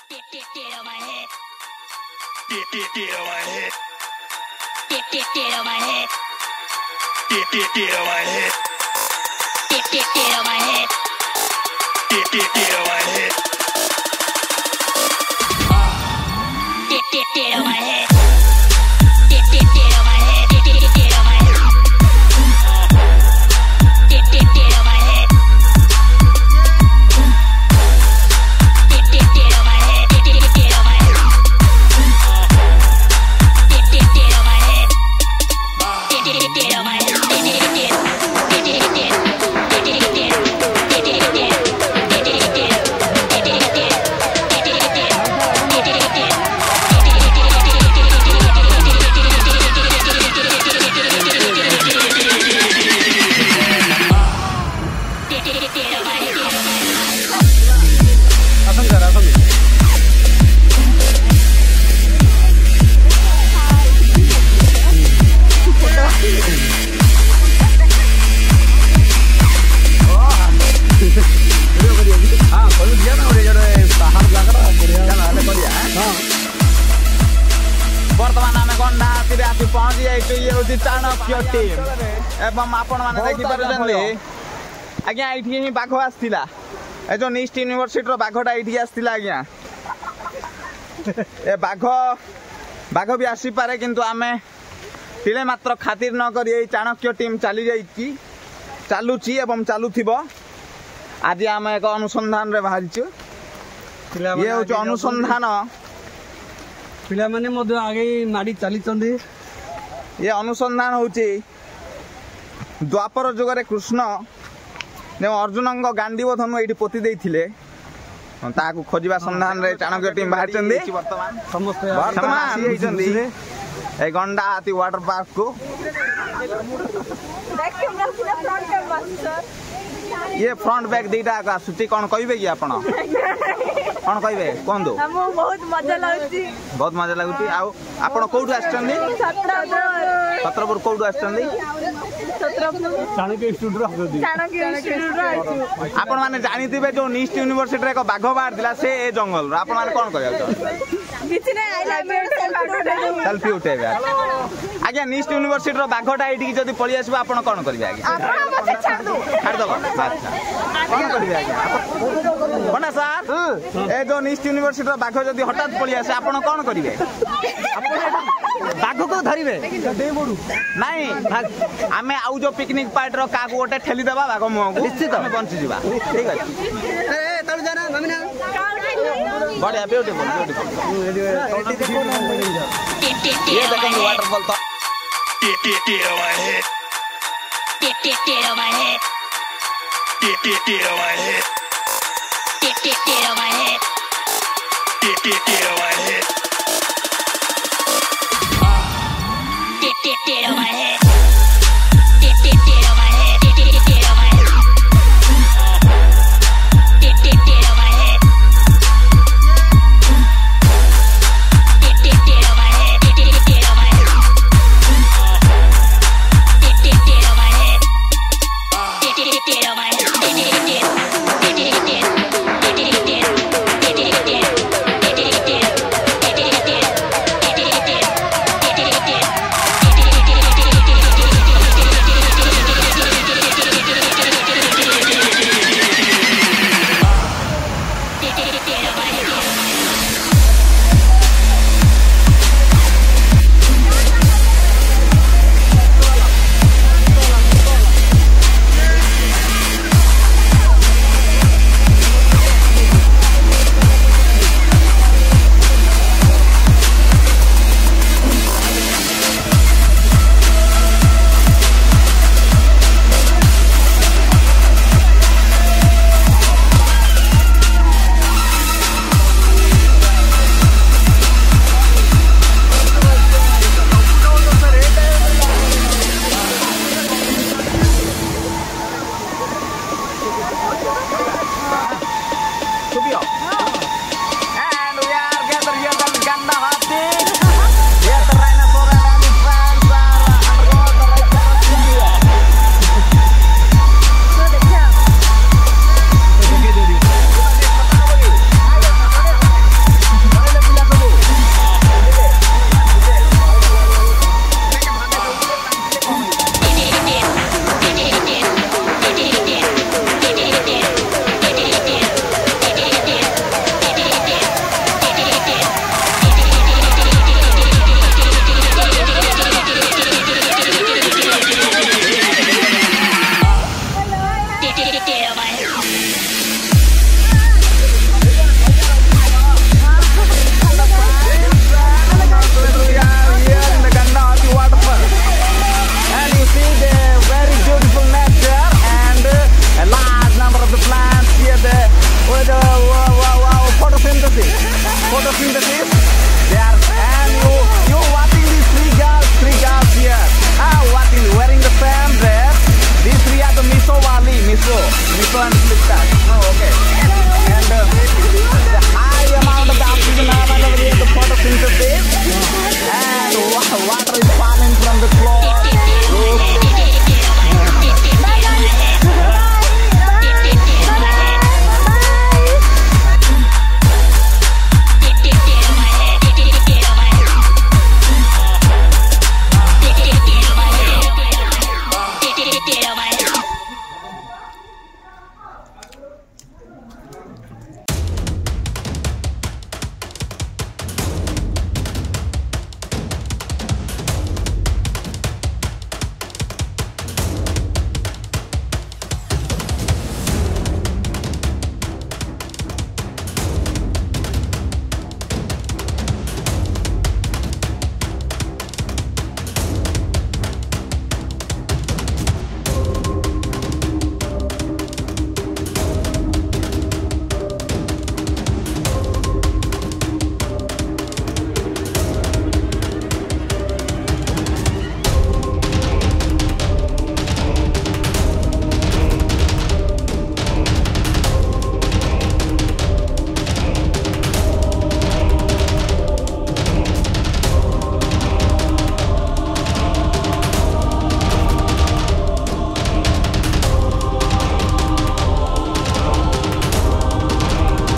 Get on my head. Get on my head. Get on my head. Get on my head. Get on my head. Get on my head. Get on my head. बर्तमान आम गंडा आसी पहुंची जाइए ये हूँ Chanakya team एवं आपण मैंने देखिपारे आज्ञा ये ही बाघ आसला ए जो निस्ट यूनिवर्सिटी बाघटा ये आसला आज्ञा ए बाघ भी आसीपे किंतु आम तिले मात्र खातिर न कर चाणक्य टीम चली जाइए चलुची एवं चलुथिबो आज आम एक अनुसंधान रे बाहरिछु ये हूँ अनुसंधान पिला माने मधु आगे माड़ी चली चंदी ये अनुसंधान होची द्वापर जुगरे कृष्ण ने अर्जुन गांडीव धनु ये पोती देथिले ताकू खोजिबा संधान रे चाणक्य टीम बाहर चंदी वर्तमान ए गंडा हाथी वाटर पार्क को ये फ्रंट बैक दीटा आसूची कौन कहे कि आपण कौन कहे कहतु बहुत मजा लगुची बहुत मजा लगुची आपण कोठु आछंदी छत्रपुर कोठु आछंदी चाणक्य स्टूडियो आपण माने जानिथिबे जो निस्ट यूनिवर्सिटी रे एक बाघ बाहर दिला से ए जंगल आपण माने कोन कहया सेल्फी उठेबे आज्ञा निस्ट यूनिवर्सिटी रो बाघटा एठी जदी पळि आसीबा आपण कोन करबे आज्ञा आपण मते छाड़ दो अच्छा कोन करबे आज्ञा कोना सर ए जो निस्ट यूनिवर्सिटी रो बाघ जदी हठात पळि आसे आपण कोन करिवे बाघ को धरिबे नाही आमे आउ जो पिकनिक पार्टी रो कागो गोटे ठेली देबा बाघ मुह को निश्चित हम बंची जीवा ठीक अछि ए तळु जाना मम्मी बढ़िया ब्यूटीफुल ये देखेंगे वाटरफॉल तो Get on my head. Get on my head. Get on my head. Get on my head. Get on my head. Get on my head.